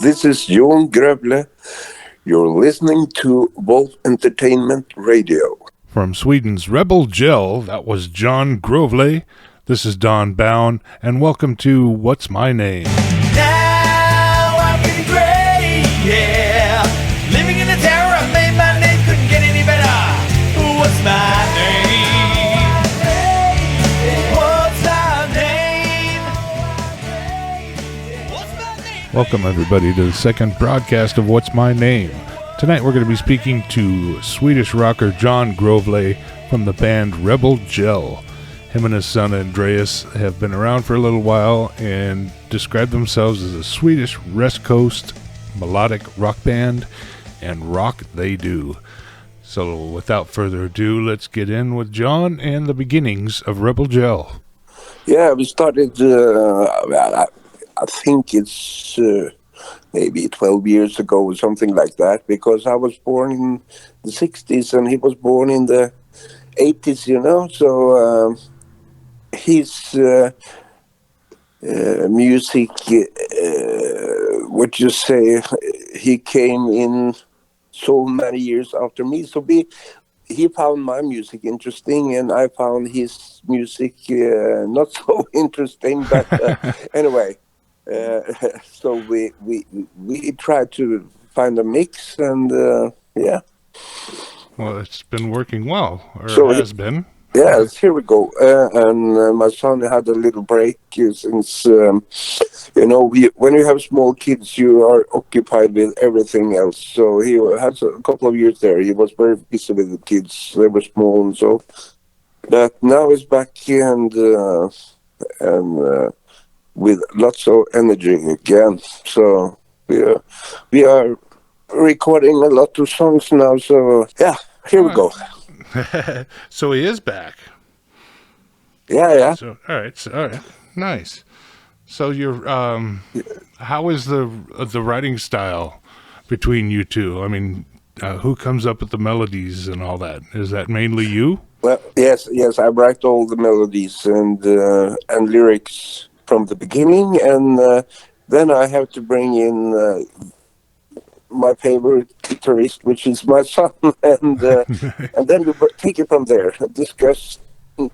This is Jon Groevle. You're listening to Wolf Entertainment Radio. From Sweden's Rebel Gel, that was Jon Groevle. This is Don Bown, and welcome to What's My Name? Now I'm feeling great, yeah. Living in the terror I made my name, couldn't get any better. What's my name? What's my name? What's my name? Welcome, everybody, to the second broadcast of What's My Name? Tonight we're going to be speaking to Swedish rocker Jon Groevle from the band Rebel Gel. Him and his son Andreas have been around for a little while and describe themselves as a Swedish West Coast melodic rock band, and rock they do. So without further ado, let's get in with Jon and the beginnings of Rebel Gel. Yeah, we started, I think it's maybe 12 years ago or something like that, because I was born in the 60s and he was born in the 80s, you know, so his music, what you say, he came in so many years after me, so he found my music interesting and I found his music not so interesting, but anyway, so we tried to find a mix, and yeah. Well, it's been working well, or So has been. Yes, here we go. And my son had a little break since, when you have small kids, you are occupied with everything else. So he has a couple of years there. He was very busy with the kids. They were small and so. But now he's back and with lots of energy again. So we are recording a lot of songs now. So yeah, here we go. So he is back. Yeah. So all right, nice. So you're how is the writing style between you two? I mean, who comes up with the melodies and all that? Is that mainly you? Well, yes, I write all the melodies and lyrics from the beginning, and then I have to bring in my favorite guitarist, which is my son, and then we take it from there, discuss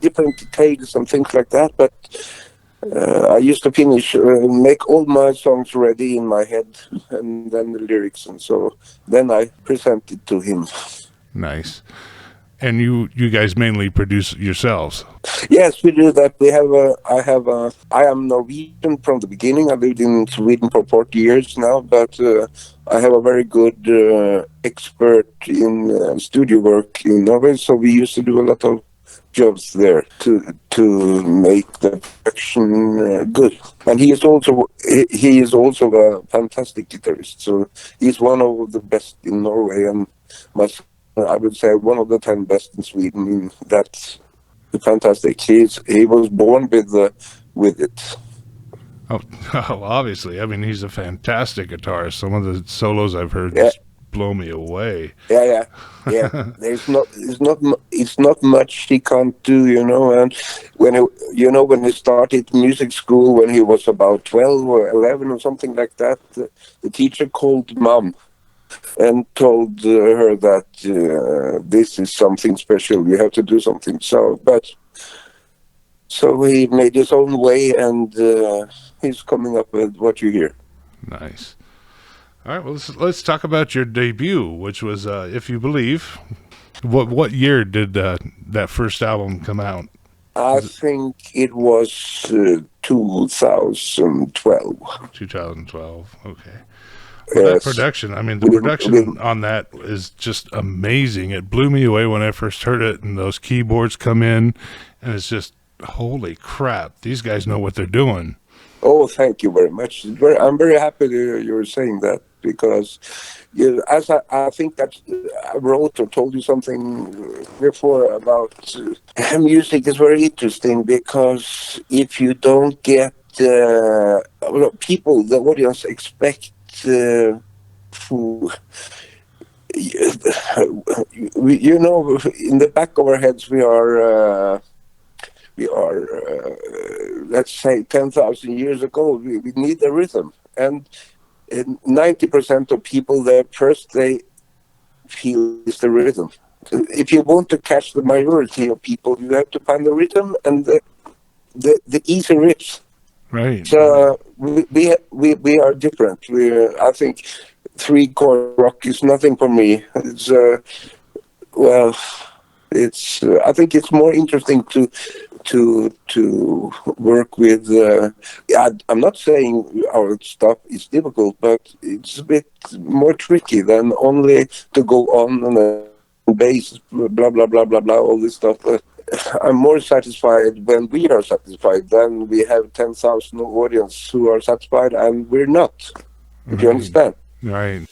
different details and things like that. But I used to make all my songs ready in my head, and then the lyrics, and so then I present it to him. Nice. And you guys mainly produce yourselves? Yes, we do that. I am Norwegian from the beginning. I lived in Sweden for 40 years now, but I have a very good expert in studio work in Norway, so we used to do a lot of jobs there to make the production good. And he is also a fantastic guitarist, so he's one of the best in Norway, and I would say one of the 10 best in Sweden. That's fantastic. He was born with it. Oh, obviously. I mean, he's a fantastic guitarist. Some of the solos I've heard just blow me away. Yeah. It's not much he can't do, you know. And when he started music school when he was about 12 or 11 or something like that, the teacher called Mom and told her that this is something special. You have to do something. So he made his own way, and he's coming up with what you hear. Nice. All right. Well, let's talk about your debut, which was "If You Believe." What year did that first album come out? I think it was 2012. 2012. Okay. Well, Yes. that production, I mean, the production on that is just amazing. It blew me away when I first heard it, and those keyboards come in, and it's just, holy crap, these guys know what they're doing. Oh, thank you very much. I'm very happy that you're saying that, because as I think that I wrote or told you something before about music is very interesting, because if you don't get people, the audience expect in the back of our heads we are let's say 10,000 years ago, we need a rhythm, and 90% of people there, first they feel is the rhythm. If you want to catch the majority of people, you have to find the rhythm and the easy riffs. Right. So we are different. I think three chord rock is nothing for me. It's well, it's I think it's more interesting to work with. Yeah, I'm not saying our stuff is difficult, but it's a bit more tricky than only to go on and bass, blah blah blah blah blah, all this stuff. I'm more satisfied when we are satisfied than we have 10,000 audience who are satisfied and we're not. If you Right. understand. Right.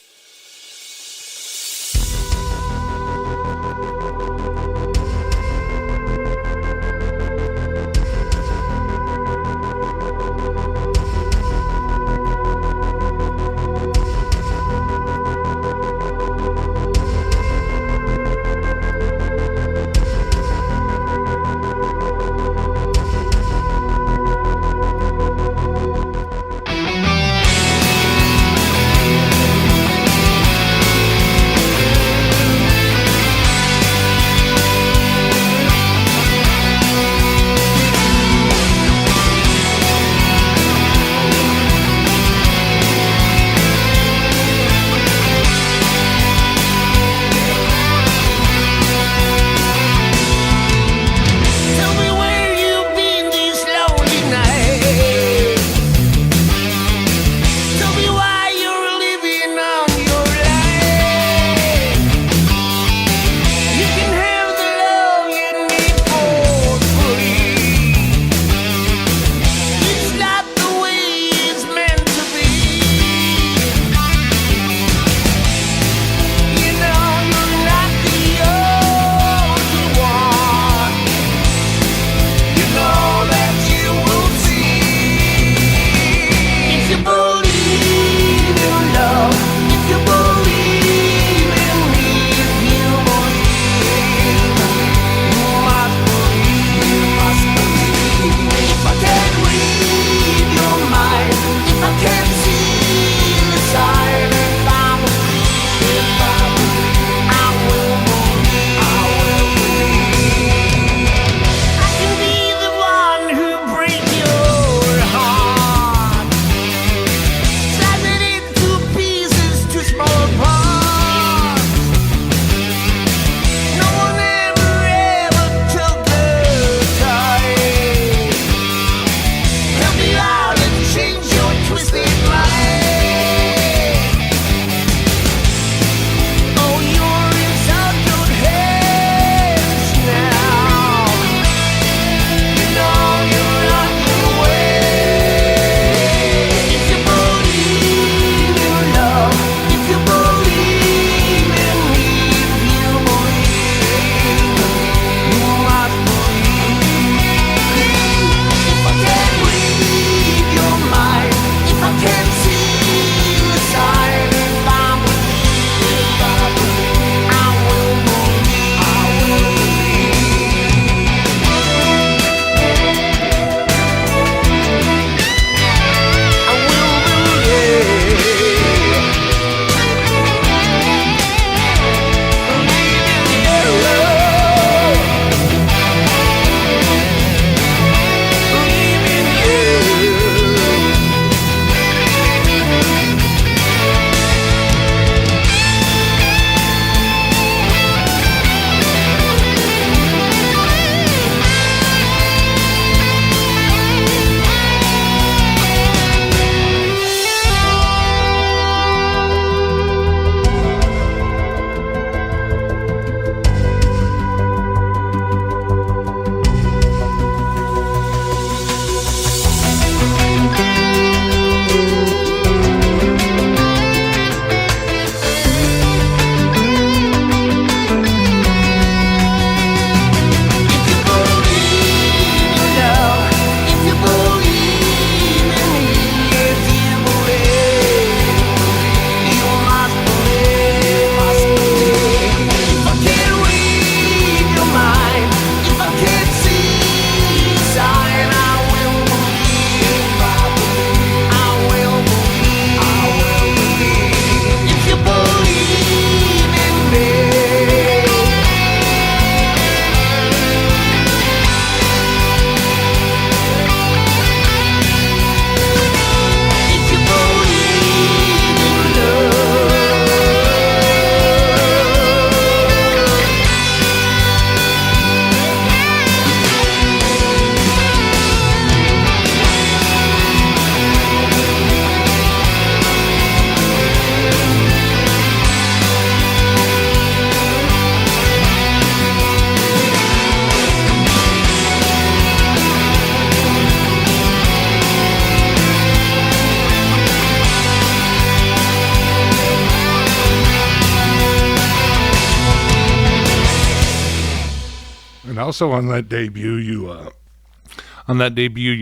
also on that debut,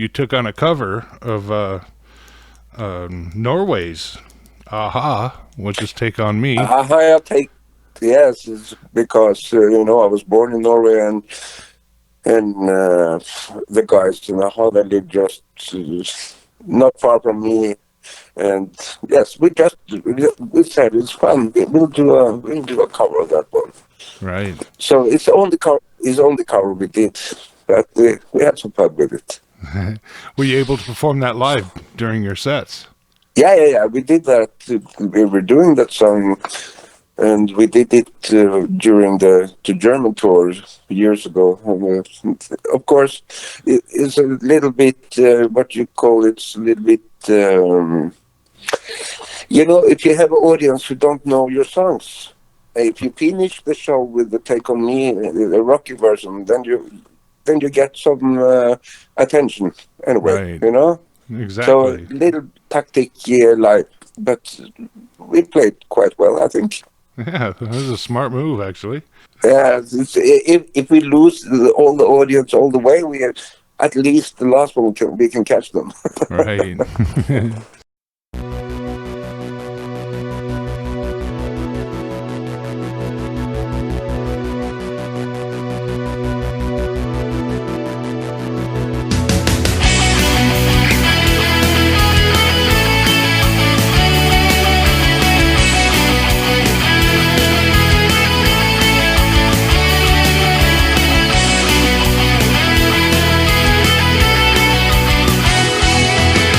you took on a cover of Norway's "Aha," which is "Take on Me." I take yes, it's because I was born in Norway, and the guys in Aha, they live just not far from me. And yes, we said it's fun. We'll do a cover of that one. Right. So it's the only cover we did, but we had some fun with it. Were you able to perform that live during your sets? Yeah. We did that. We were doing that song, and we did it during the German tour years ago. And, of course, it's a little bit what you call it's a little bit. If you have an audience who don't know your songs, if you finish the show with the "Take on Me," the rocky version, then you get some attention anyway. Right. So a Exactly. little tactic live, but we played quite well, I think. Yeah, that was a smart move, actually. Yeah, if we lose all the audience all the way, at least the last one we can catch them. Right.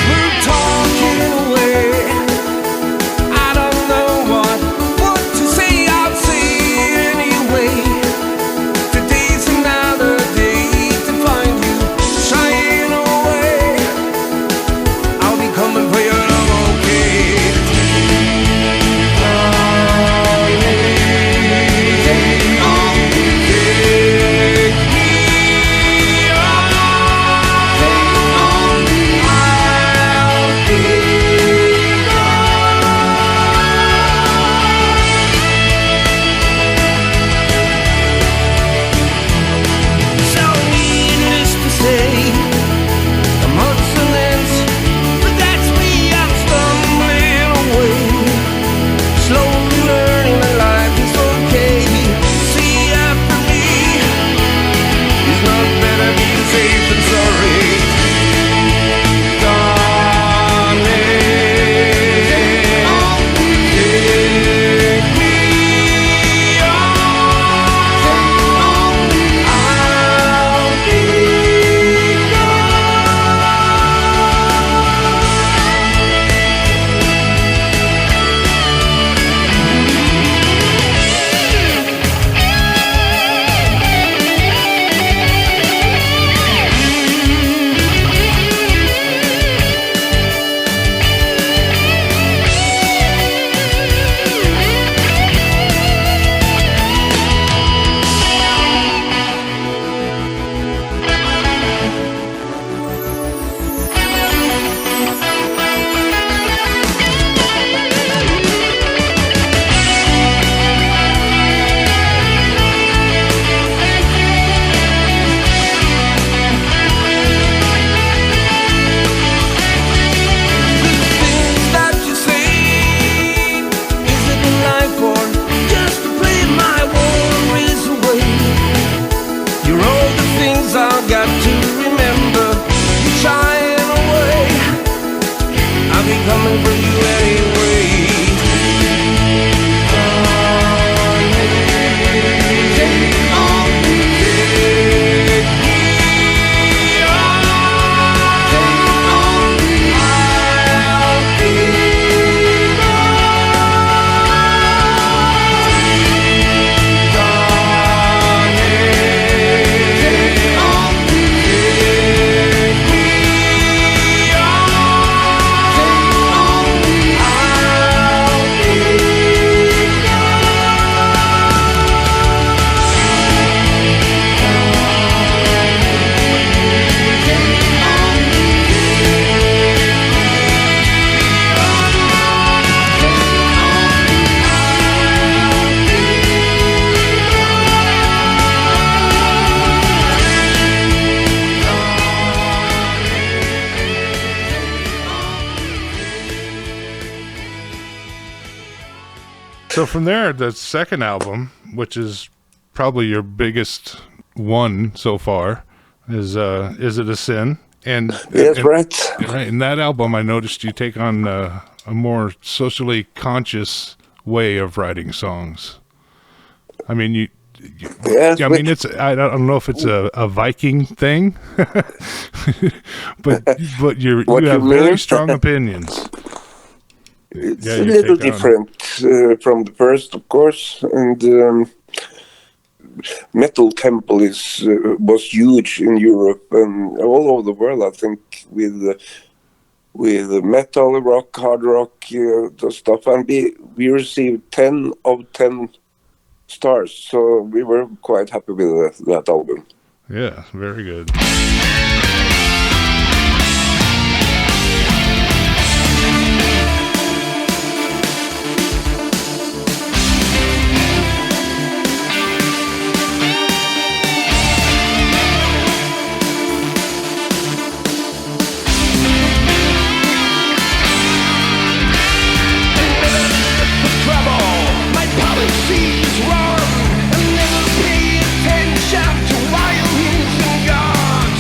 We're talking So from there, the second album, which is probably your biggest one so far, is It a Sin? And Yes, right. right in that album, I noticed you take on a more socially conscious way of writing songs. I mean, Yes, I mean, I don't know if it's a Viking thing, but you have very strong opinions. it's Yeah, a you little take on. different from the first, of course, and metal temple was huge in Europe and all over the world. I think with metal, rock, hard rock, the stuff, and we received 10 of 10 stars, so we were quite happy with that album. Yeah, very good. My policy's wrong, and never pay attention to violence and God.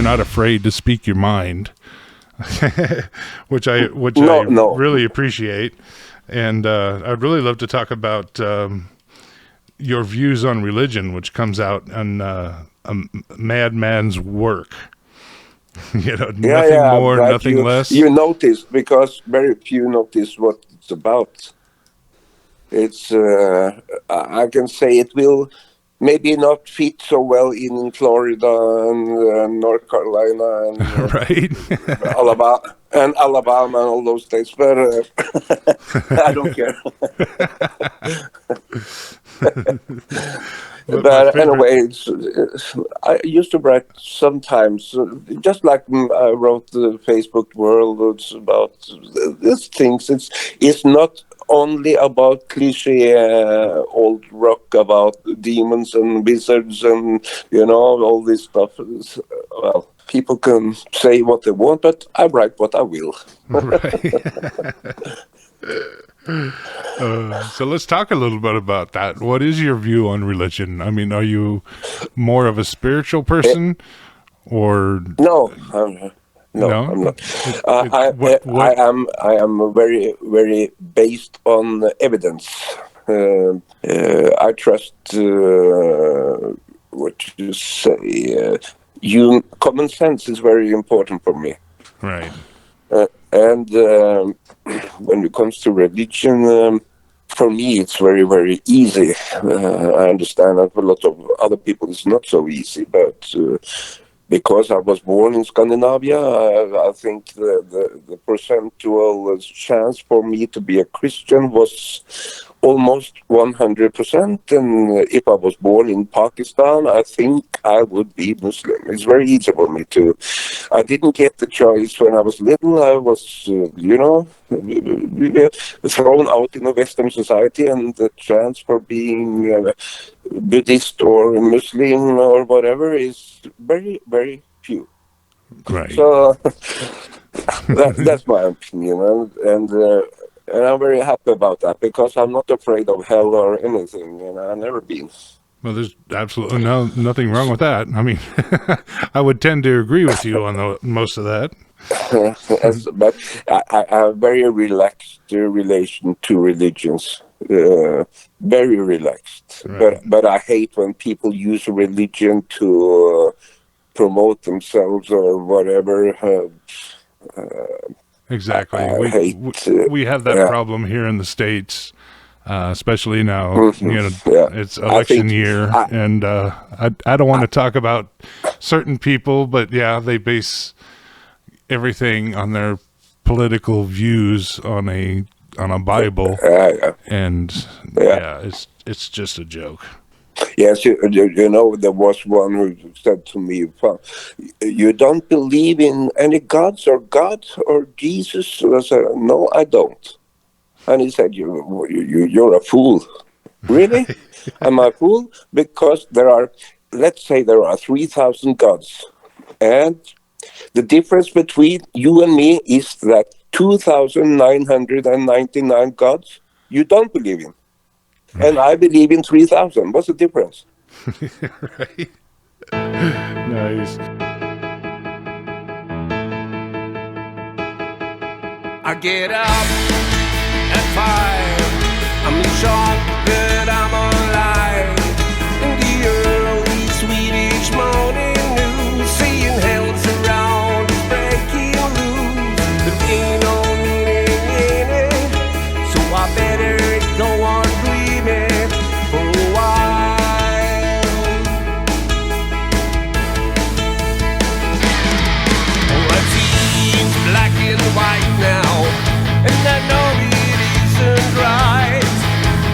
not afraid to speak your mind, which I No. really appreciate. And I'd really love to talk about your views on religion, which comes out on a madman's work. Nothing I'm more, glad nothing less. you noticed, because very few notice what it's about. It's I can say it will maybe not fit so well in Florida and North Carolina and Right. Alabama and all those states, but I don't care. But anyway, I used to write sometimes, just like I wrote the Facebook world. It's about these things. It's not only about cliche old rock about demons and wizards and all this stuff. Well, people can say what they want, but I write what I will. Right. So let's talk a little bit about that. What is your view on religion? I mean, are you more of a spiritual person, or no? I'm not. I am very, very based on evidence. I trust what you say. Common sense is very important for me. Right. And when it comes to religion, for me, it's very, very easy. I understand that for a lot of other people, it's not so easy, but because I was born in Scandinavia, I think the percentual chance for me to be a Christian was almost 100%. And if I was born in Pakistan, I think I would be Muslim. It's very easy for me to. I didn't get the choice when I was little. I was, thrown out in a Western society, and the chance for being Buddhist or Muslim or whatever is very, very few. Right. So that's my opinion, and I'm very happy about that, because I'm not afraid of hell or anything, and I've never been. Well, there's absolutely nothing wrong with that. I mean, I would tend to agree with you on most of that. But I have a very relaxed relation to religions. Very relaxed. Right. But I hate when people use religion to promote themselves or whatever. Exactly. We have that problem here in the States, especially now. Mm-hmm. It's election year, and I don't want to talk about certain people, but yeah, they base everything on their political views on a Bible, and it's just a joke. Yes, there was one who said to me, "You don't believe in any gods or God or Jesus?" I said, "No, I don't." And he said, "You're a fool." Really? Am I a fool? Because let's say there are 3,000 gods, and the difference between you and me is that 2,999 gods you don't believe in. And I believe in 3,000. What's the difference? Right. Nice. I get up at 5. I'm shocked that I'm alive. In the early Swedish morning news, seeing hell's around is breaking loose. There ain't no meaning in it, so I better go on dreaming for a while. All I see is black and white now, and I know it isn't right.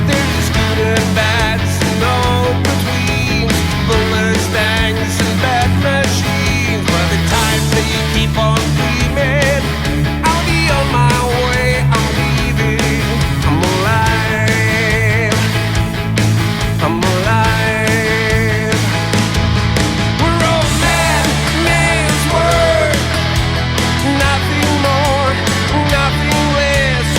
There's good and bad, no between. Bullets, tanks, and bad machines. By the time they keep on dreaming, I'll be on my way. I'm leaving. I'm alive. I'm alive. We're all man's work. Nothing more, nothing less.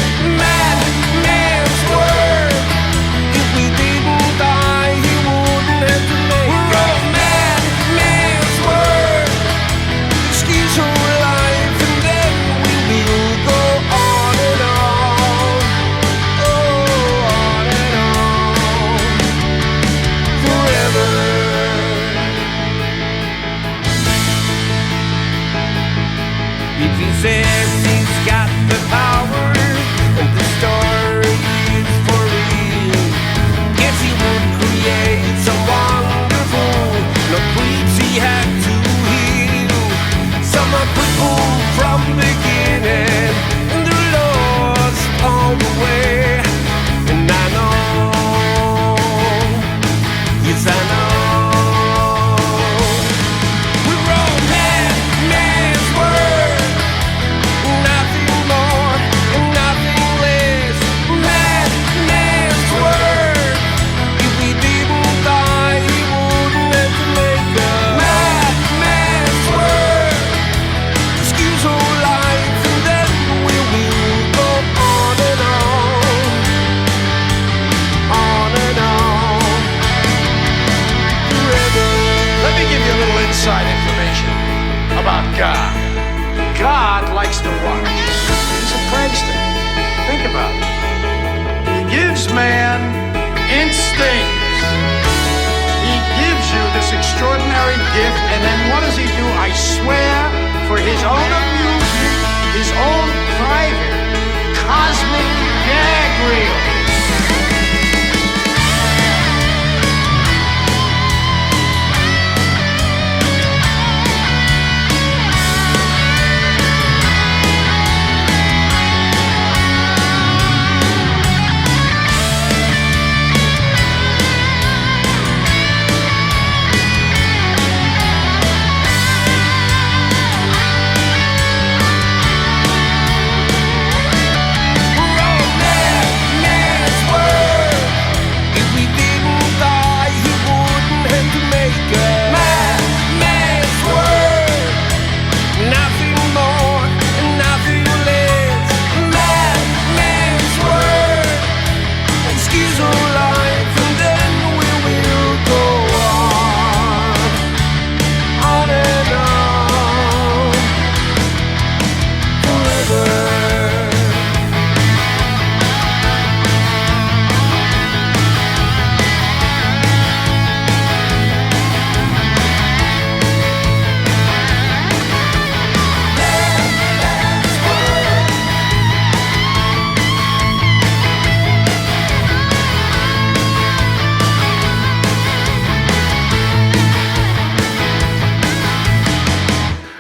for his own amusement, his own private cosmic gag reel.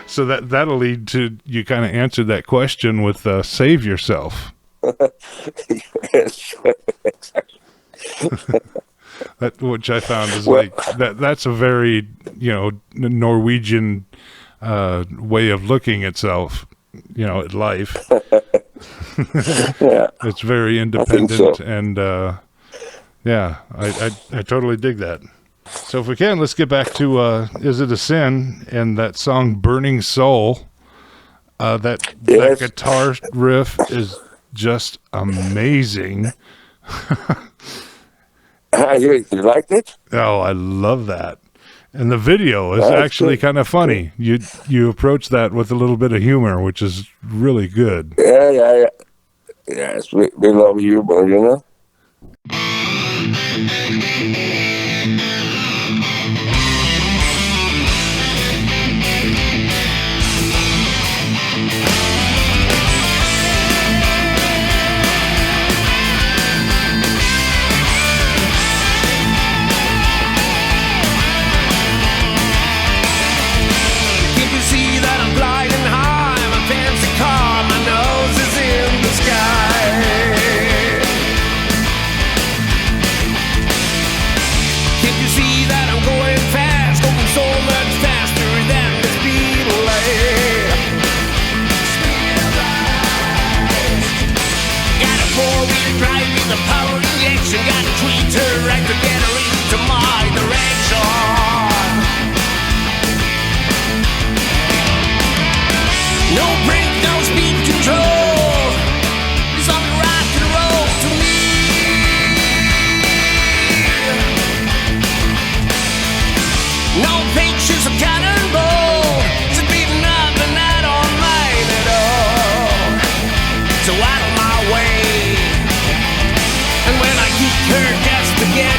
So that'll lead to you kind of answered that question with save yourself. Yes, exactly. That which I found is like that's a very Norwegian way of looking at self, at life. Yeah, It's very independent, and I totally dig that. So if we can, let's get back to Is It a Sin and that song Burning Soul. That guitar riff is just amazing. You liked it? Oh, I love that. And the video is actually kind of funny. You approach that with a little bit of humor, which is really good. Yeah. Yes, we love humor,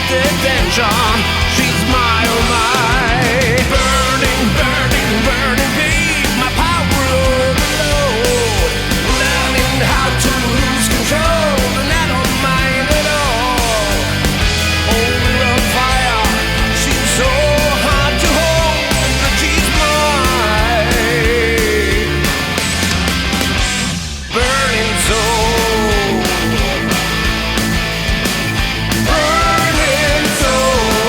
Attention, she's my oh my, burning babe, my power overload, learning how to lose control, and I don't mind at all. Over a fire, she's so hard to hold, but she's mine, burning soul. Burning soul.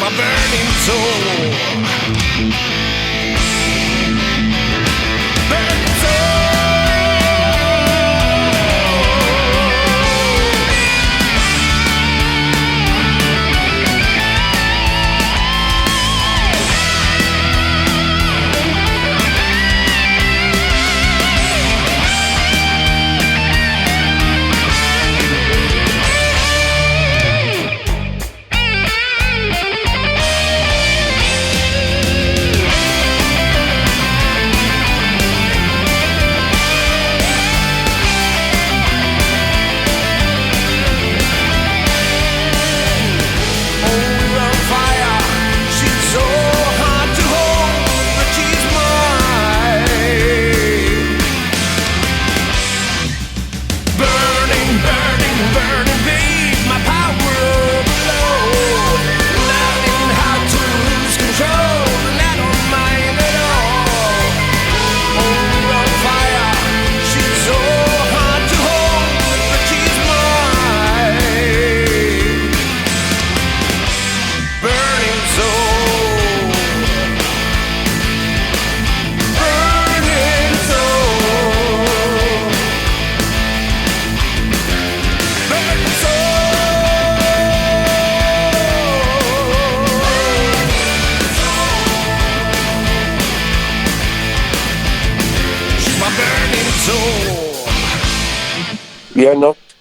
my burning soul. Burning soul.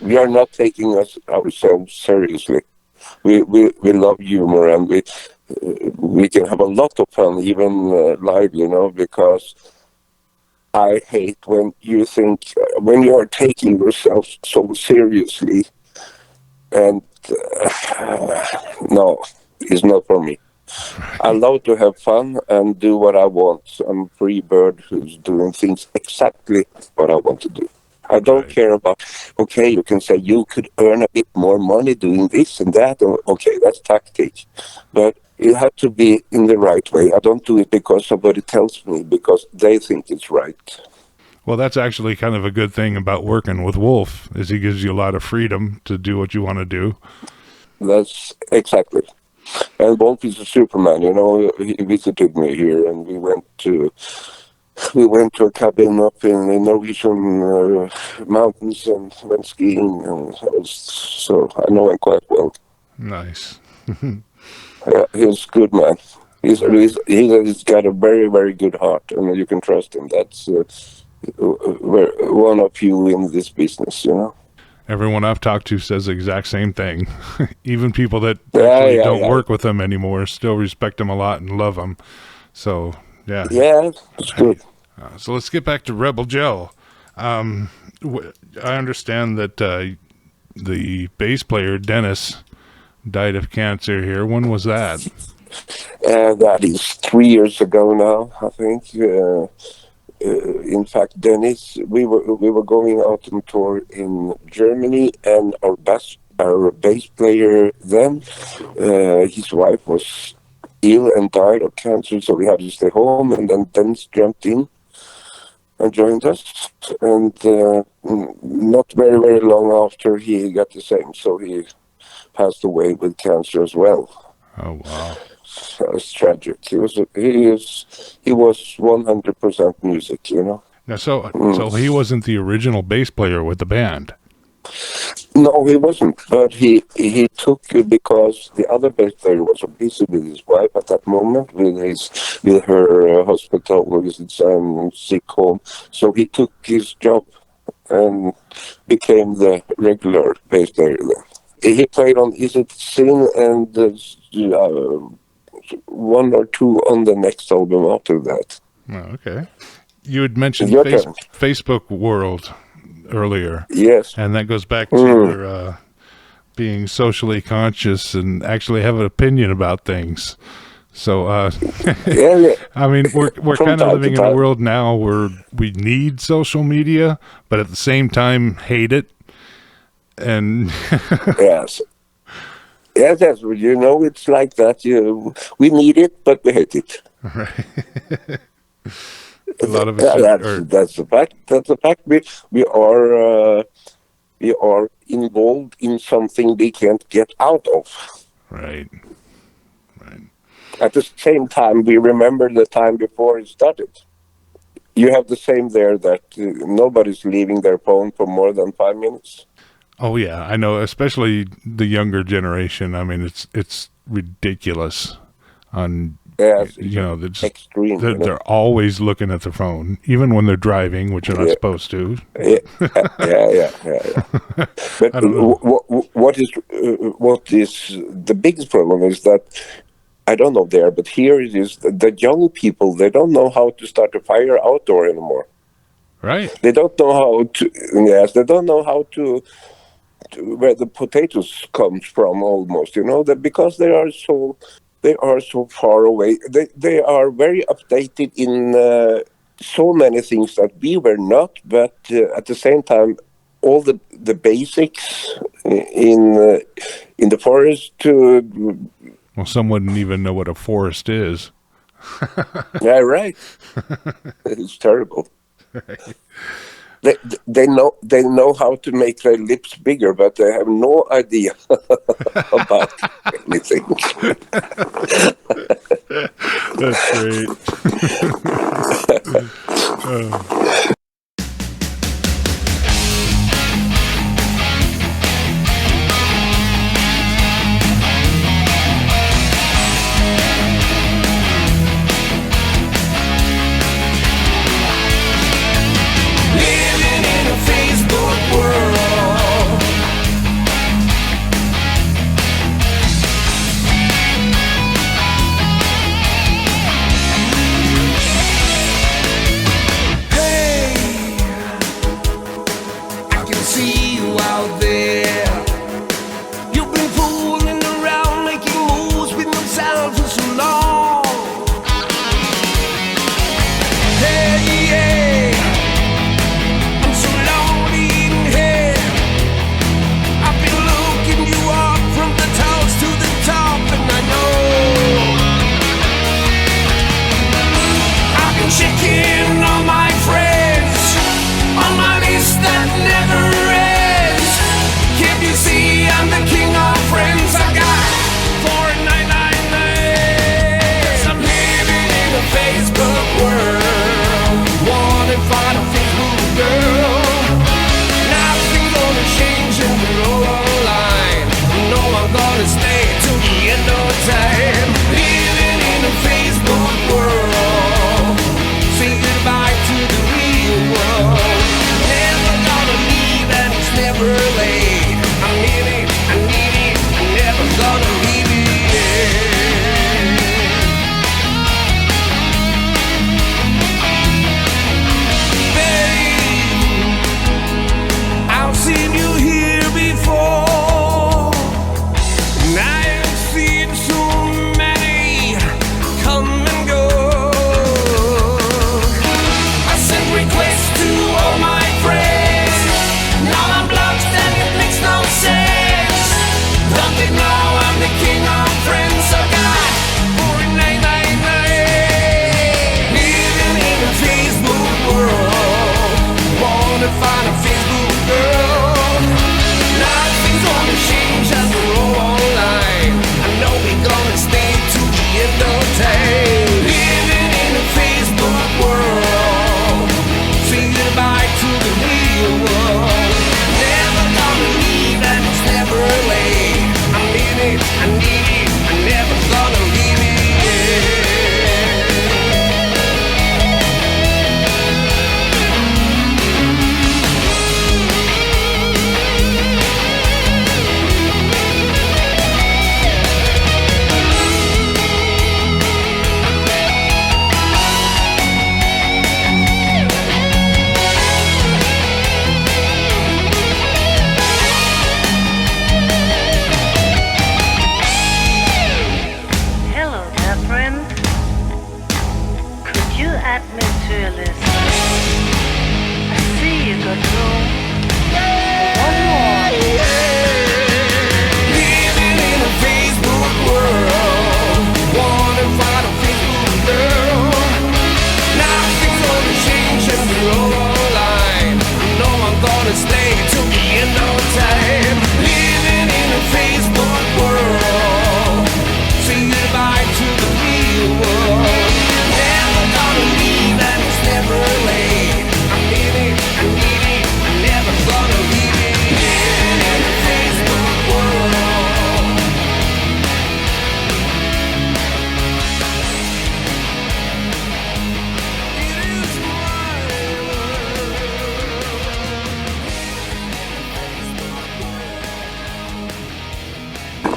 We are not taking ourselves seriously. We love humor, and we can have a lot of fun, even live, because I hate when when you are taking yourself so seriously, and no, it's not for me. I love to have fun and do what I want. I'm a free bird who's doing things exactly what I want to do. I don't care about, okay, you can say you could earn a bit more money doing this and that. Okay, that's tactic. But it had to be in the right way. I don't do it because somebody tells me, because they think it's right. Well, that's actually kind of a good thing about working with Wolf, is he gives you a lot of freedom to do what you want to do. That's exactly. And Wolf is a Superman, he visited me here, and we went to a cabin up in the Norwegian mountains and went skiing, and so I know him quite well. Nice. Yeah, he's a good man. He's got a very, very good heart, and you can trust him. That's one of you in this business, Everyone I've talked to says the exact same thing. Even people that don't work with him anymore still respect him a lot and love him. So, yeah. Yeah, it's good. So let's get back to Rebel Gel. I understand that the bass player, Dennis, died of cancer here. When was that? That is 3 years ago now, I think. In fact, Dennis, we were going out on tour in Germany, and our bass player then, his wife was ill and died of cancer, so we had to stay home. And then Dennis jumped in and joined us, and not very, very long after he got the same, so he passed away with cancer as well. Oh wow. It's tragic. He was 100% music, Now, so he wasn't the original bass player with the band. No, he wasn't. But he took it because the other bass player was so busy with his wife at that moment, with her hospital visits and sick home. So he took his job and became the regular bass player then. He played on Is It Sin and one or two on the next album after that. Oh, okay. You had mentioned Facebook World earlier. Yes. And that goes back to your being socially conscious and actually have an opinion about things. So, yeah. I mean, we're kind of living in a world now where we need social media, but at the same time hate it. And yes. Yes, it's like that. We need it, but we hate it. Right. A lot of that's a fact. That's a fact. We are involved in something we can't get out of. Right. Right. At the same time, we remember the time before it started. You have the same there that nobody's leaving their phone for more than 5 minutes. Oh yeah, I know, especially the younger generation. I mean, it's ridiculous. On Yes, you know, extreme. they're always looking at the phone, even when they're driving, which they're not Yeah, supposed to. yeah, yeah. But I don't know. what is the biggest problem is that I don't know there, but here it is. The young people, they don't know how to start a fire outdoor anymore. Right? They don't know how to. Yes, they don't know how to where the potatoes comes from. Almost, that because they are so far away. They are very updated in so many things that we were not. But at the same time, all the basics in the forest. Well, some wouldn't even know what a forest is. Yeah, right. It's terrible. They know how to make their lips bigger, but they have no idea about anything. That's great. Living in a Facebook world.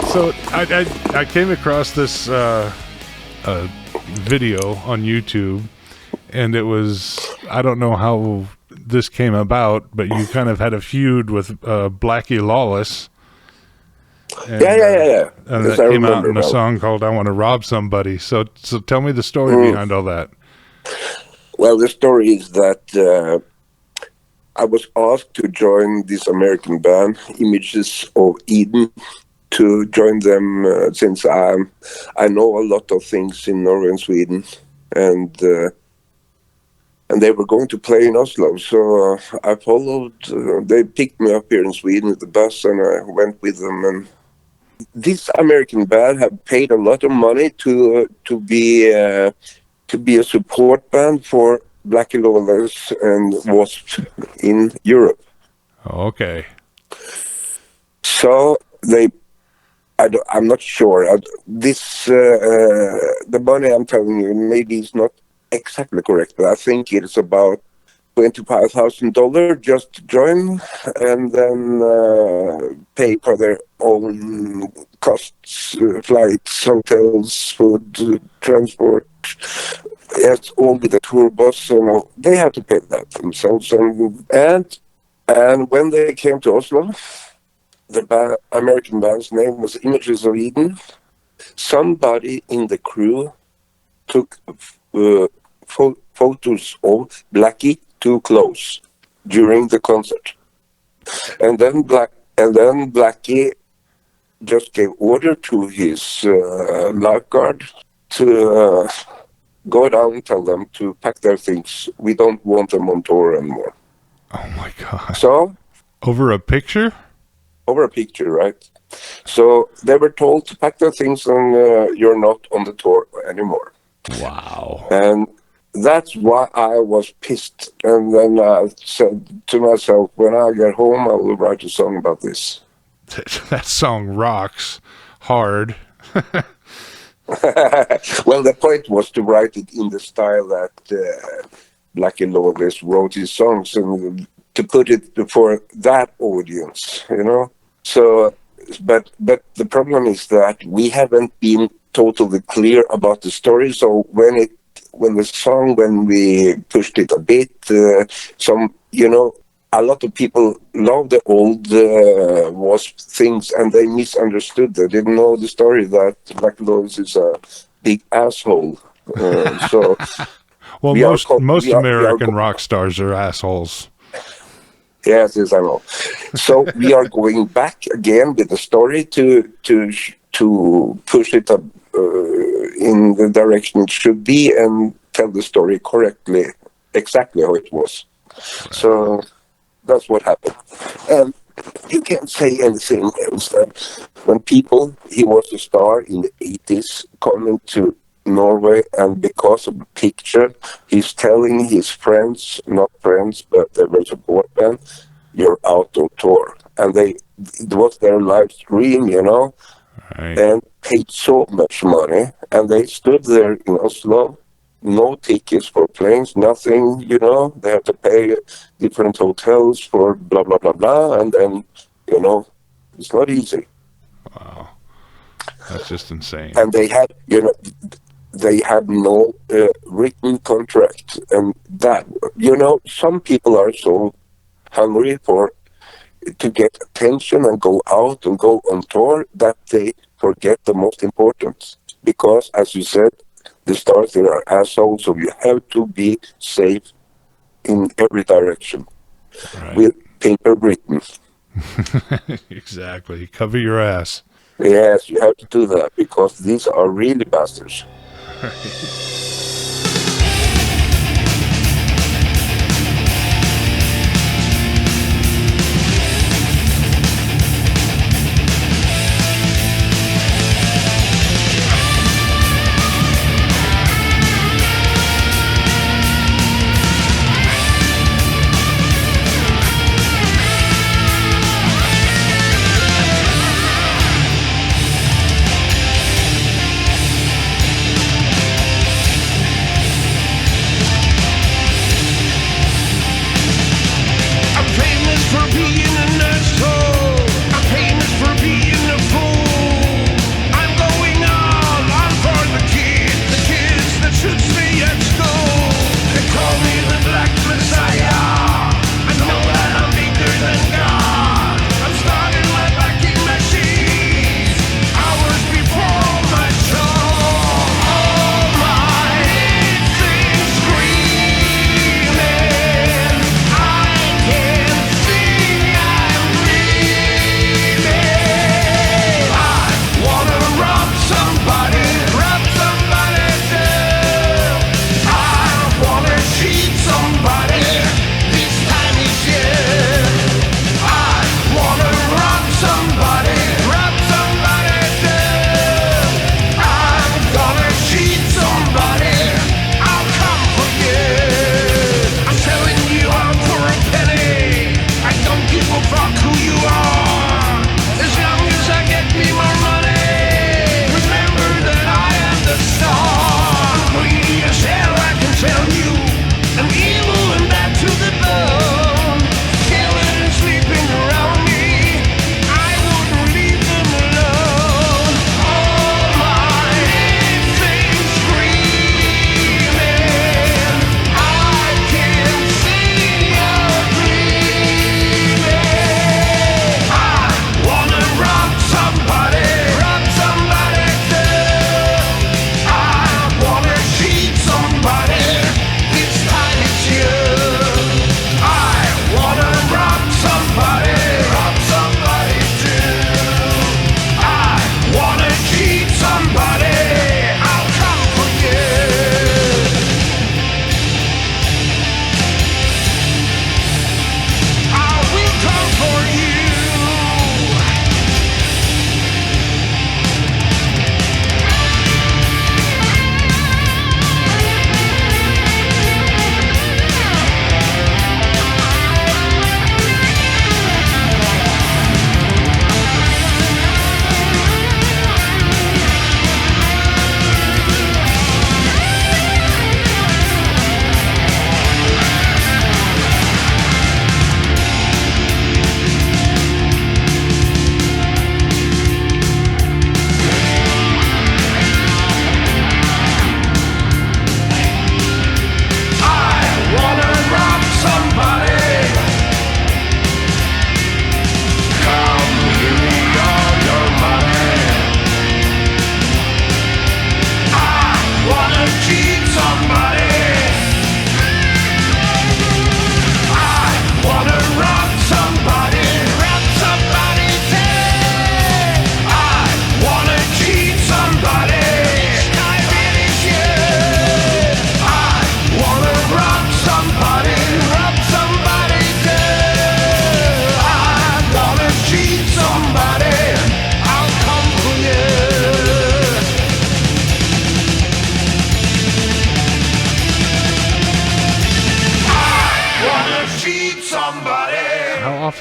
So I came across this video on YouTube, and it was, I don't know how this came about, but you kind of had a feud with Blackie Lawless. And, Yeah. And Yes, that I came out remember in a well. song called "I Want to Rob Somebody." So tell me the story behind all that. Well, the story is that I was asked to join this American band, Images of Eden, to join them since I know a lot of things in Norway and Sweden, and they were going to play in Oslo. So I followed. They picked me up here in Sweden with the bus, and I went with them. And this American band had paid a lot of money to be a support band for Blackie Lawless and Wasp in Europe. Okay. So I'm not sure. The money I'm telling you maybe is not exactly correct, but I think it's about $25,000 just to join, and then pay for their own costs, flights, hotels, food, transport. Yes, all with the tour bus, and all. They had to pay that themselves. And when they came to Oslo, the American band's name was Images of Eden. Somebody in the crew took photos of Blackie too close during the concert, and then Blackie just gave order to his lifeguard to go down and tell them to pack their things. We don't want them on tour anymore. Oh my God. So Over a picture? over a picture, right? So they were told to pack their things and you're not on the tour anymore. Wow. And that's why I was pissed. And then I said to myself, when I get home, I will write a song about this. That song rocks hard. Well, the point was to write it in the style that Blackie Lawless wrote his songs, and to put it for that audience, you know. So, but the problem is that we haven't been totally clear about the story. So when we pushed it a bit, a lot of people love the old Wasp things, and they misunderstood. They didn't know the story that Blackie Lawless is a big asshole. So, well, most American rock stars are assholes. Yes, I know. So we are going back again with the story to push it up in the direction it should be and tell the story correctly, exactly how it was. Right. So that's what happened. And you can't say anything else. That when he was a star in the 80s, coming to Norway, and because of the picture, he's telling his friends, not friends, but they were support band, you're out on tour. And it was their live dream, you know, right. And paid so much money. And they stood there in Oslo, no tickets for planes, nothing, you know, they had to pay different hotels for blah, blah, blah, blah. And then, you know, it's not easy. Wow. That's just insane. And they had, they had no written contract, and that, some people are so hungry to get attention and go out and go on tour that they forget the most important. Because, as you said, the stars, they are assholes, so you have to be safe in every direction, right, with paper written. Exactly. Cover your ass. Yes, you have to do that, because these are really bastards. Right.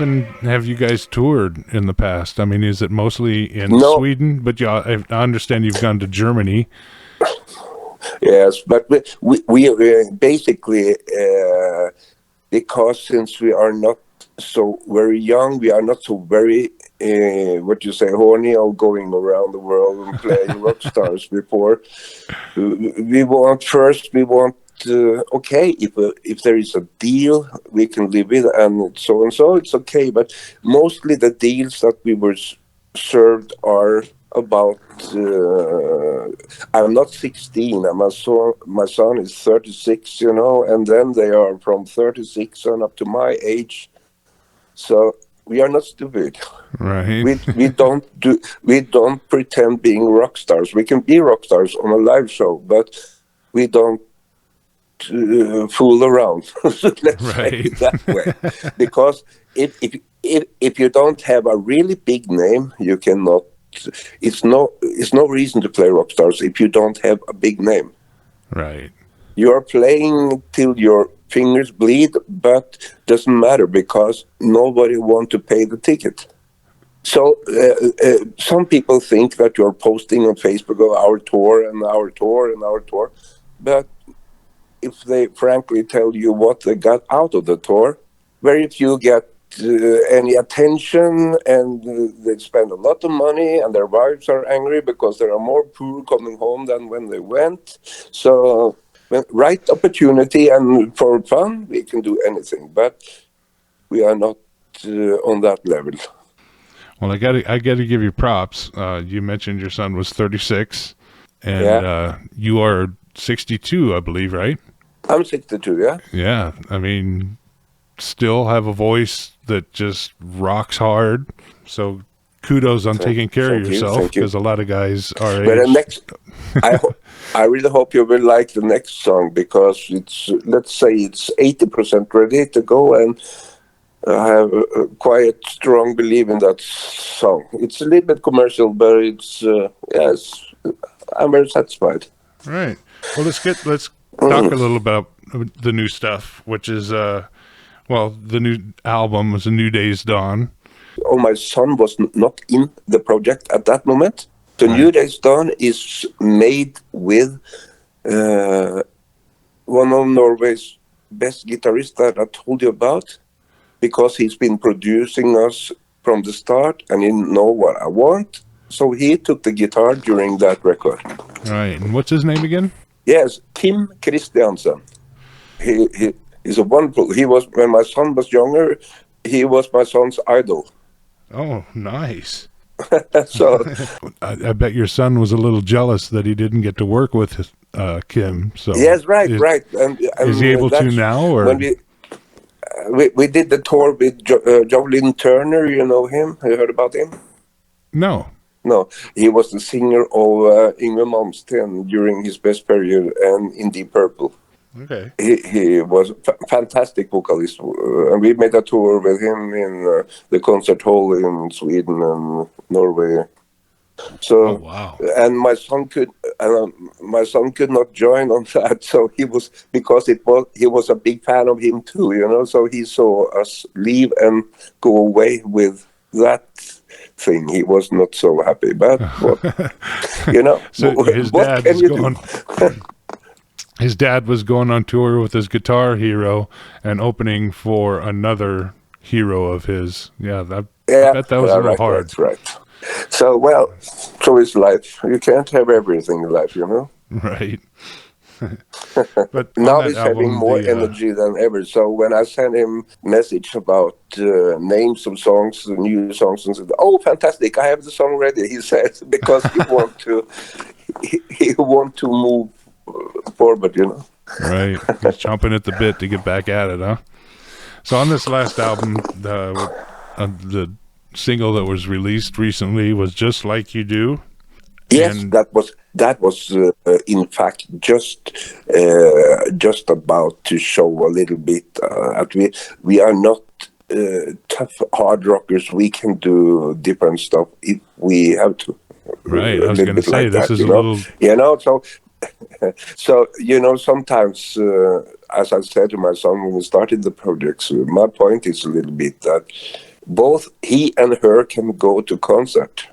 often have you guys toured in the past? I mean, is it mostly in No. Sweden? But I understand you've gone to Germany. Yes, but we basically, because since we are not so very young, we are not so very, what you say, horny or going around the world and playing rock stars before. We want, okay, if there is a deal we can live with and so, it's okay. But mostly the deals that we were served are about, I'm not 16, and my son is 36, and then they are from 36 and up to my age. So we are not stupid. Right. We don't pretend being rock stars. We can be rock stars on a live show, but we don't fool around. Let's say it that way. Because if you don't have a really big name, you cannot. It's no reason to play rock stars if you don't have a big name. Right. You are playing till your fingers bleed, but doesn't matter because nobody wants to pay the ticket. So some people think that you're posting on Facebook of our tour and our tour and our tour, but if they frankly tell you what they got out of the tour, very few get any attention, and they spend a lot of money, and their wives are angry because there are more poor coming home than when they went. So, right opportunity and for fun, we can do anything, but we are not on that level. Well, I gotta give you props. You mentioned your son was 36, and you are 62, I believe, right? I'm 62, yeah. Yeah, I mean, still have a voice that just rocks hard. So kudos on taking care of yourself, because a lot of guys are age. I really hope you will like the next song, because it's, let's say it's 80% ready to go, and I have a quite strong belief in that song. It's a little bit commercial, but it's yes, I'm very satisfied. Right. Well, let's talk a little about the new stuff, which is the new album is A New Day's Dawn. Oh, my son was not in the project at that moment. The New Day's Dawn is made with one of Norway's best guitarists that I told you about, because he's been producing us from the start and he knows what I want. So he took the guitar during that record. Right. And what's his name again? Yes, Kim Christiansen. He's a wonderful. He was, when my son was younger, he was my son's idol. Oh, nice. So I bet your son was a little jealous that he didn't get to work with Kim. So yes, right. And is he able to now? Or when we did the tour with Jolene Turner, you know him? Have you heard about him? No, he was the singer of Yngwie Malmsteen during his best period and in Deep Purple. Okay. He was a fantastic vocalist, and we made a tour with him in the concert hall in Sweden and Norway. So, wow. And my son could not join on that. So he was a big fan of him too, So he saw us leave and go away with that thing. He was not so happy, but So his dad was going. His dad was going on tour with his Guitar Hero and opening for another hero of his. Yeah, I bet that was a little hard. That's right. So, so is life. You can't have everything in life, Right. But now he's having more energy than ever. So when I sent him message about names of songs, new songs, and said, "Oh, fantastic! I have the song ready," he said, because he want to move forward, Right. He's chomping at the bit to get back at it, huh? So on this last album, the single that was released recently was Just Like You Do. Yes, that was in fact just about to show a little bit that we are not tough hard rockers. We can do different stuff if we have to. Right. I was going to say like this is a little. So sometimes, as I said to my son when we started the project, my point is a little bit that both he and her can go to concert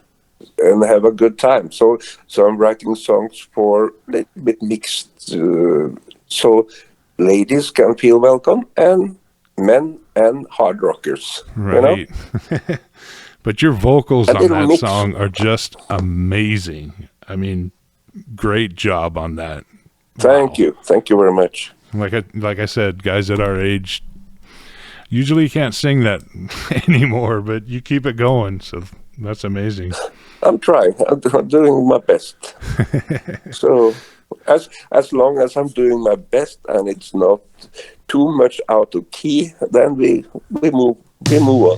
and have a good time. So I'm writing songs for a little bit mixed, so ladies can feel welcome, and men and hard rockers. You know, Right. But your vocals a on little that mix. song are just amazing. I mean, great job on that. Thank you very much. Like I said, guys at our age usually can't sing that anymore, but you keep it going, so that's amazing. I'm trying. I'm doing my best. So as long as I'm doing my best and it's not too much out of key, then we move on.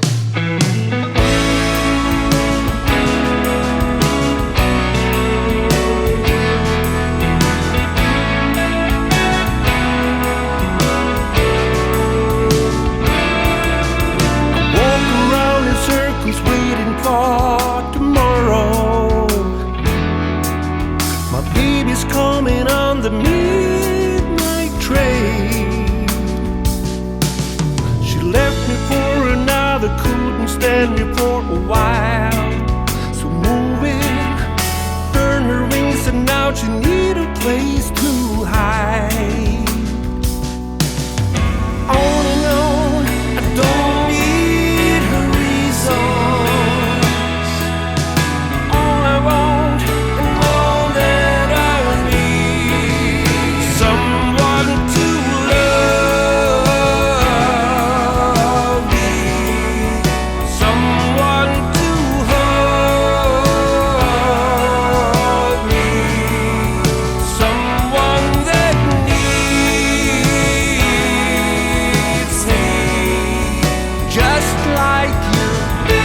Walk around in circles waiting for tomorrow. My baby's coming on the midnight train. She left me for another, couldn't stand me for a while. So moving, burn her wings, and now she need a place to hide. On and on, I don't need her reasons. All I want and all that I need, someone to love me, someone to hug me, someone that needs me, just like you do.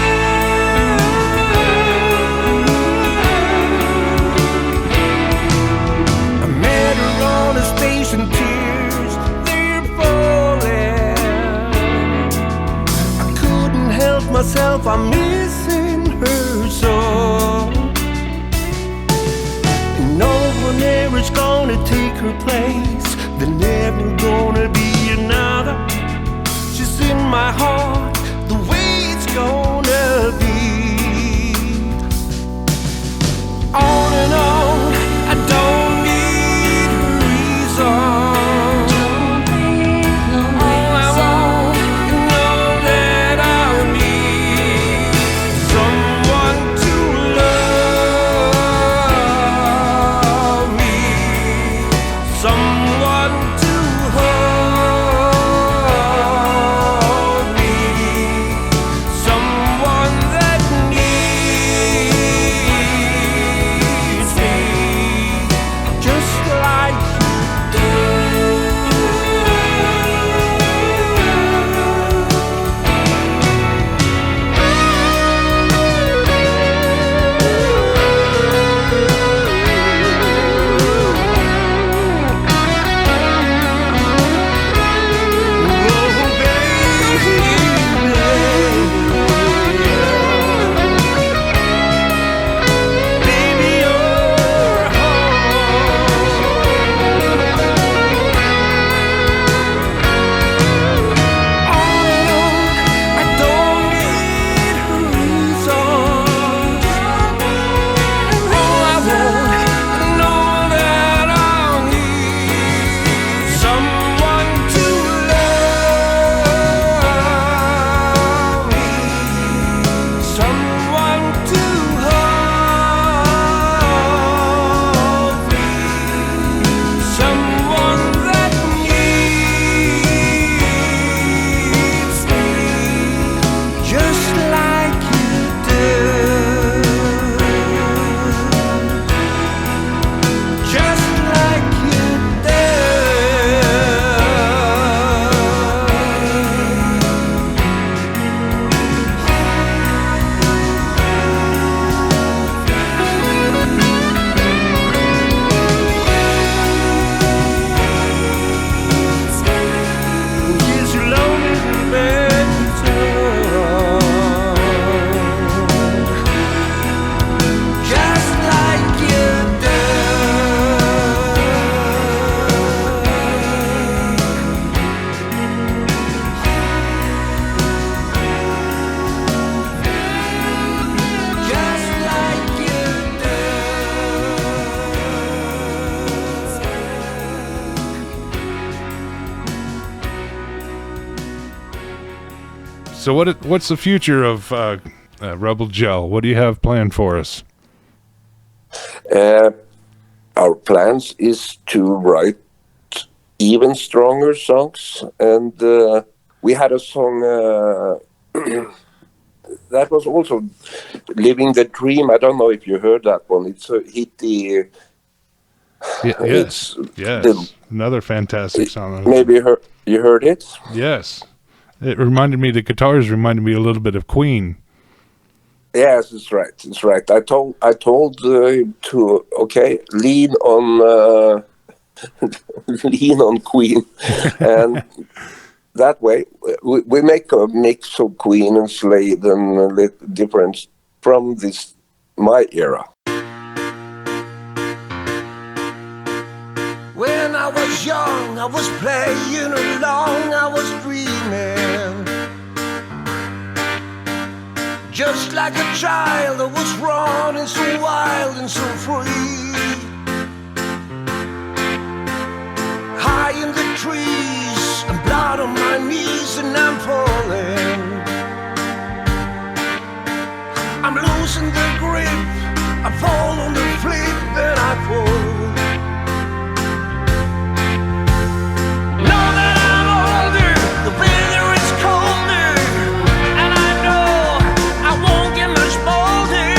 I met her on a station, tears they're falling. I couldn't help myself, I'm missing her so. And no one ever is gonna take her place. There's never gonna be another. She's in my heart, the way it's gonna be. On and on, I don't need a reason. All I want and all that I need, someone to love me, someone So what's the future of Rebel Gel? What do you have planned for us? Our plans is to write even stronger songs, and we had a song that was also "Living the Dream." I don't know if you heard that one. It's a hitty. Yes, It's yes. Another fantastic song. maybe you heard it. Yes. It reminded me, the guitars reminded me a little bit of Queen. Yes, it's right. It's right. I told him to lean on lean on Queen, and that way we make a mix of Queen and Slade and a little different from this my era. When I was young, I was playing along, I was dreaming. Just like a child, I was running so wild and so free. High in the trees, and blood on my knees, and I'm falling. I'm losing the grip, I fall on the flip, and I fall. Now that I'm older, the weather is colder, and I know I won't get much bolder.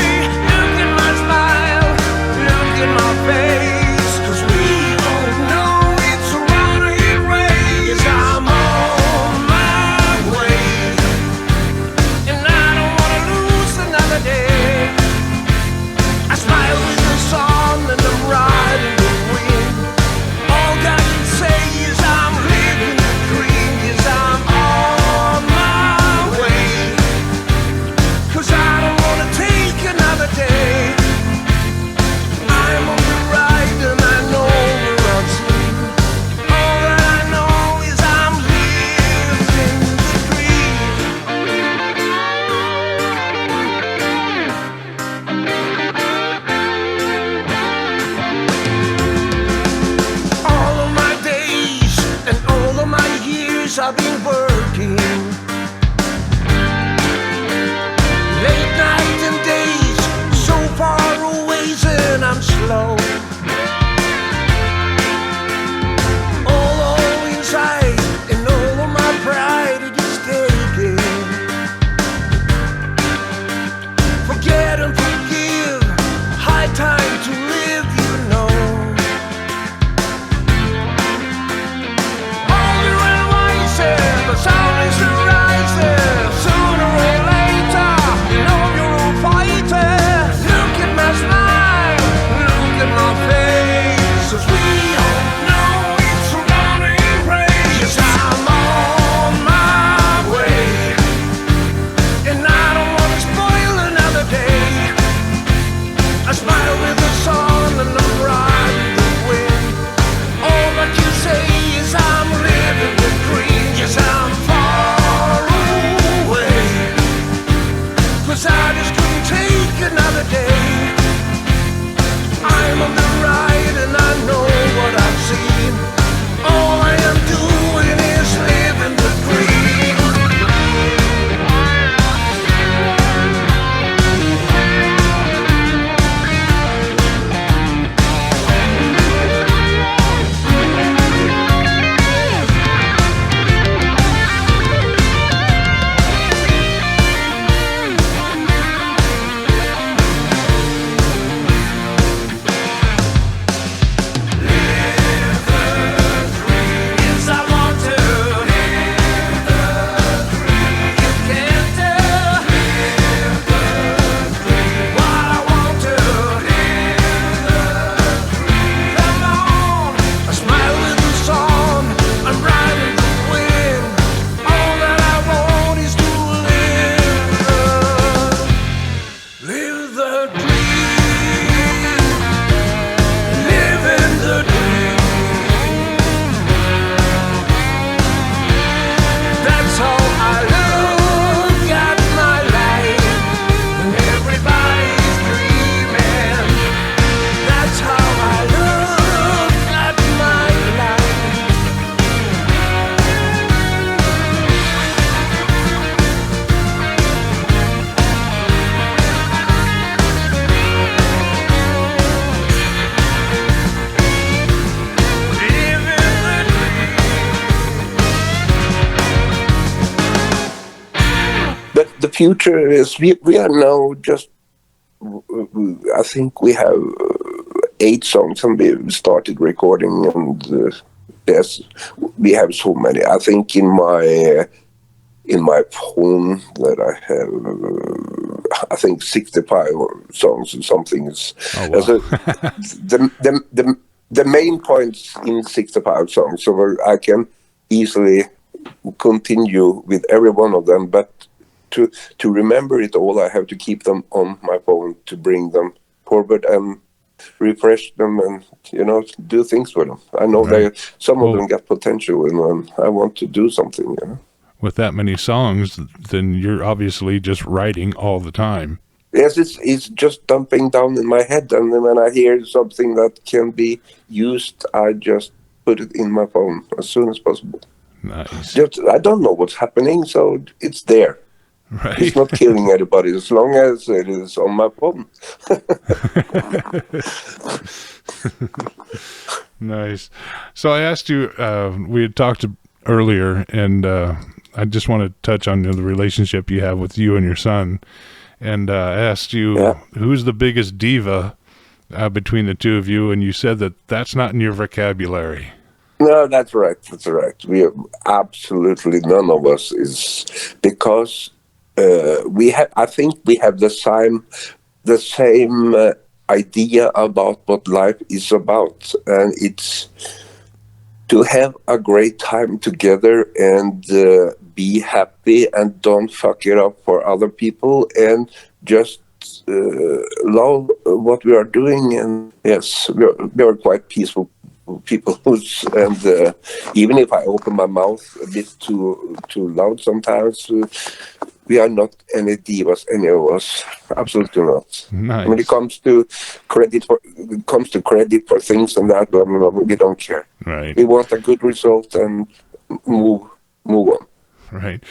Look at my smile, look at my face, 'cause we all know it's a running race. I'm on my way, and I don't wanna lose another day. I smile with the sun and I'm riding the wind. All I can say is I'm living the dream. Yes, I'm on my way, 'cause I don't wanna take another day. I'm on the ride and I know where I'm seen. All that I know is I'm living the dream. All of my days and all of my years I've been working. Late night and days, so far away and I'm slow. All inside and all of my pride it is taken. Forget and forgive, high time to live, you know. Older and wiser, the sound is rising. Sooner or later, you know you're a fighter. Look at my smile, look at my face, 'cause we all know it's a running race. Yes, I'm on my way, and I don't wanna spoil another day. I smile with the sun and I'm riding the wind. All that you say is I'm living the dream. Yes, I'm far away, 'cause I just couldn't take another day. I'm on the ride and I know what I've seen. All I am doing is living the dream. future is we are now just. I think we have 8 songs, and we started recording, and yes, we have so many. I think in my phone that I have, I think 65 songs or something. Oh, wow. So the main points in 65 songs, so I can easily continue with every one of them, but to remember it all, I have to keep them on my phone to bring them forward and refresh them, and do things with them. I know some of them got potential, and I want to do something. With that many songs, then you're obviously just writing all the time. Yes, it's just dumping down in my head, and then when I hear something that can be used, I just put it in my phone as soon as possible. Nice. I don't know what's happening, so it's there. Right. It's not killing anybody as long as it is on my phone. Nice. So I asked you, we had talked earlier, and I just want to touch on the relationship you have with you and your son. And I asked you, who's the biggest diva between the two of you? And you said that's not in your vocabulary. No, that's right. That's right. We have absolutely none of us is, because we have. I think we have the same idea about what life is about, and it's to have a great time together and be happy and don't fuck it up for other people, and just love what we are doing. And yes, we are quite peaceful people, and even if I open my mouth a bit too loud sometimes, we are not any divas, any of us. Absolutely not. Nice. When it comes to credit for things and that, we don't care. Right. We want a good result and move on. Right.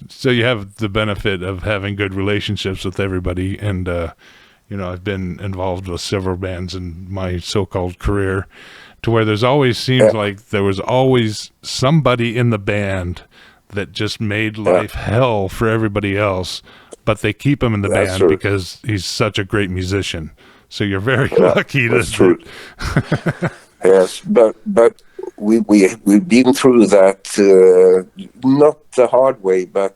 So you have the benefit of having good relationships with everybody, and I've been involved with several bands in my so-called career, to where there's always seems like there was always somebody in the band that just made life hell for everybody else, but they keep him in the band true. because he's such a great musician. So you're very lucky. That's true. Yes, but we've been through that, not the hard way, but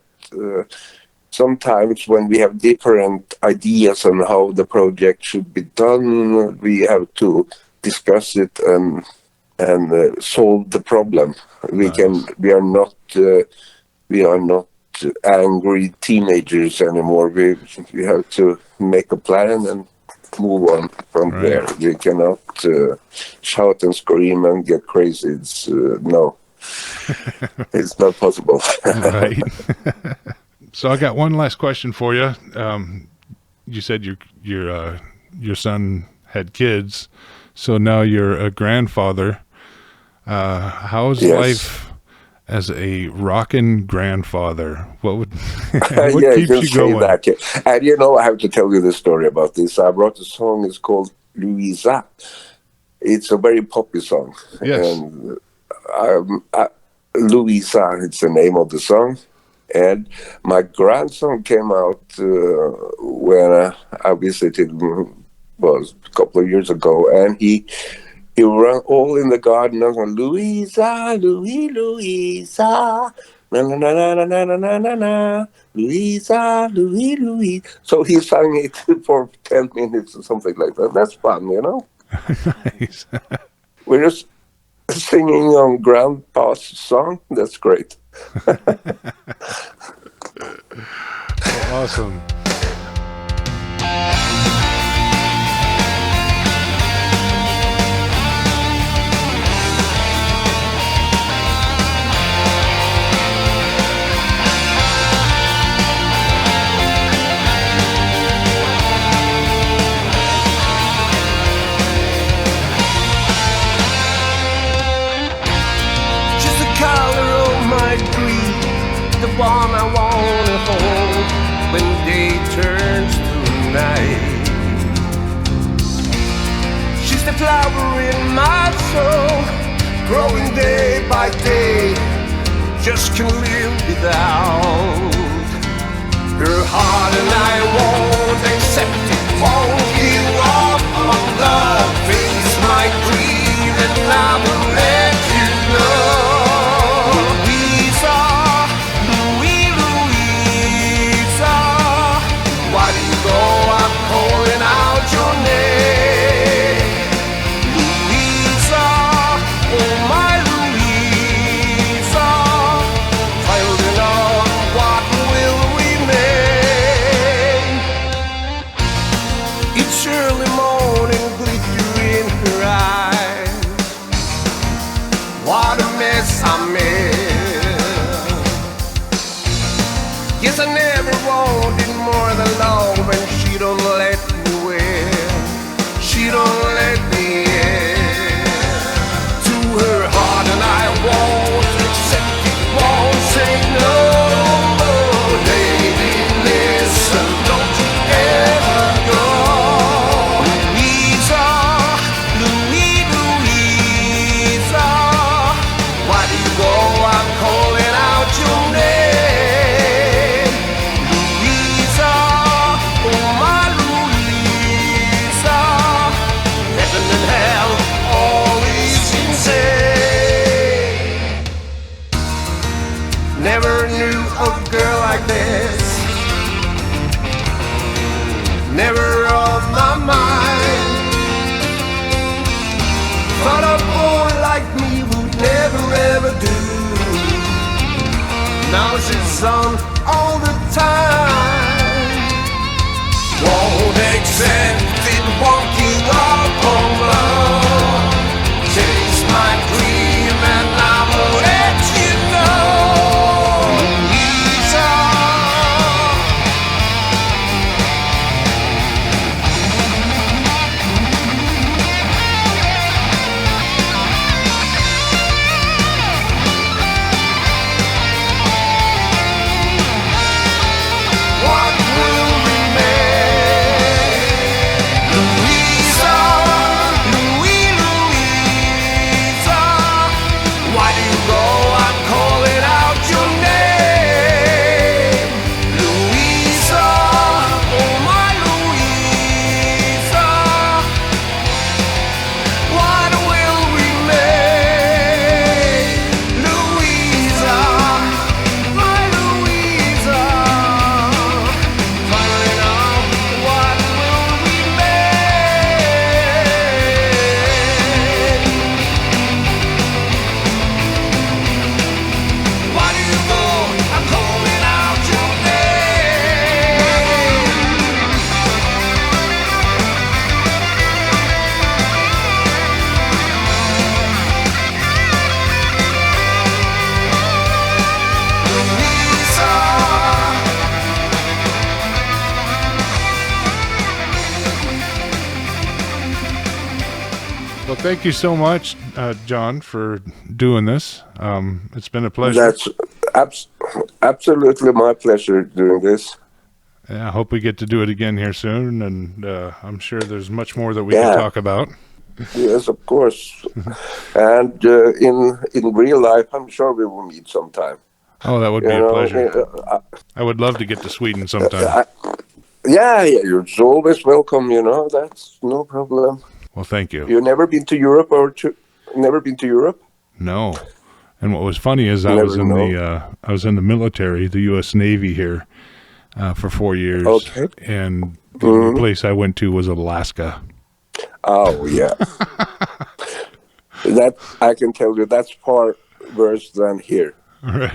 sometimes when we have different ideas on how the project should be done, we have to discuss it and solve the problem. We are not angry teenagers anymore. We have to make a plan and move on from there. We cannot shout and scream and get crazy. It's no, it's not possible. Right. So I got one last question for you. You said your son had kids, so now you're a grandfather. How's life as a rockin' grandfather? What keeps you going? That. And I have to tell you the story about this. I wrote a song. It's called Louisa. It's a very poppy song. Yes. And Louisa, it's the name of the song. And my grandson came out when I visited him, was a couple of years ago, and he ran all in the garden and went, Louisa, Louisa, na na na na na na na na na, Louisa, Louis. So he sang it for 10 minutes or something like that. That's fun, Nice. We're just singing on Grandpa's song. That's great. Awesome. The one I wanna hold when day turns to night. She's the flower in my soul, growing day by day. Just can't live without. your heart and I won't accept it. Won't give up on love. Face my dream and I will let you know. Louisa, Louisa, why do you go? I'm calling out your name. Louisa, oh my Louisa, holding on, what will remain? Each early morning, glitter in her eyes. What a mess I made. Yes, I never wanted more than love, and she don't let me win. She don't let me in. To her heart, and I won't accept it, won't say no. Baby, listen, don't you ever go. Louisa, Louisa, why do you go? I'm calling out your name. Louisa, oh my Louisa, heaven and hell, all is insane. Never knew a girl like this. Never off my mind. Thought a boy like me would never ever do. Now she's on all the time. Won't accept it, won't give up on love. Chase my dream and I will let you know. Louisa, what will remain? Louisa, Louisa, why do you go? I'm calling out your name. Louisa, oh my Louisa, what will remain? Louisa, my Louisa, finding out what will remain. Why do you go? I'm calling out your name. Louisa. Well, thank you so much, John, for doing this. It's been a pleasure. That's absolutely my pleasure doing this. Yeah, I hope we get to do it again here soon, and I'm sure there's much more that we Yeah. can talk about. Yes, of course. And in real life, I'm sure we will meet sometime. Oh, that would be a pleasure. I would love to get to Sweden sometime. Yeah, you're always welcome. That's no problem. Well, thank you. You've never been to Europe never been to Europe? No. And what was funny is I Never was in know. I was in the military, the U.S. Navy here, for 4 years. Okay. And the only place I went to was Alaska. Oh yeah. That I can tell you that's far worse than here. Right.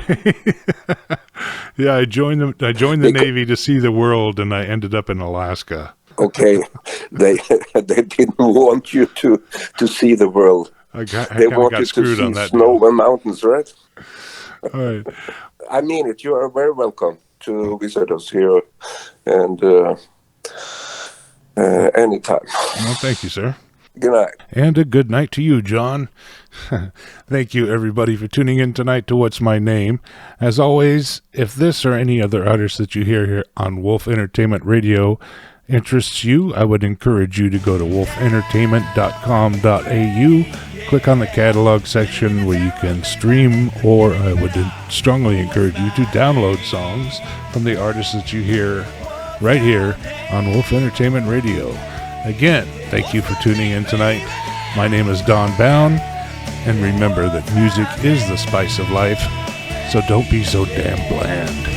Yeah, I joined the Navy to see the world, and I ended up in Alaska. Okay, they didn't want you to see the world. I They kind of want got you to screwed see on that. snow and mountains, right? All right. I mean it. You are very welcome to visit us here, and anytime. Well, thank you, sir. Good night. And a good night to you, John. Thank you, everybody, for tuning in tonight to What's My Name. As always, if this or any other artist that you hear here on Wolf Entertainment Radio interests you, I would encourage you to go to wolfentertainment.com.au, click on the catalog section where you can stream, or I would strongly encourage you to download songs from the artists that you hear right here on Wolf Entertainment Radio. Again, thank you for tuning in tonight. My name is Don Bown, and remember that music is the spice of life, so don't be so damn bland.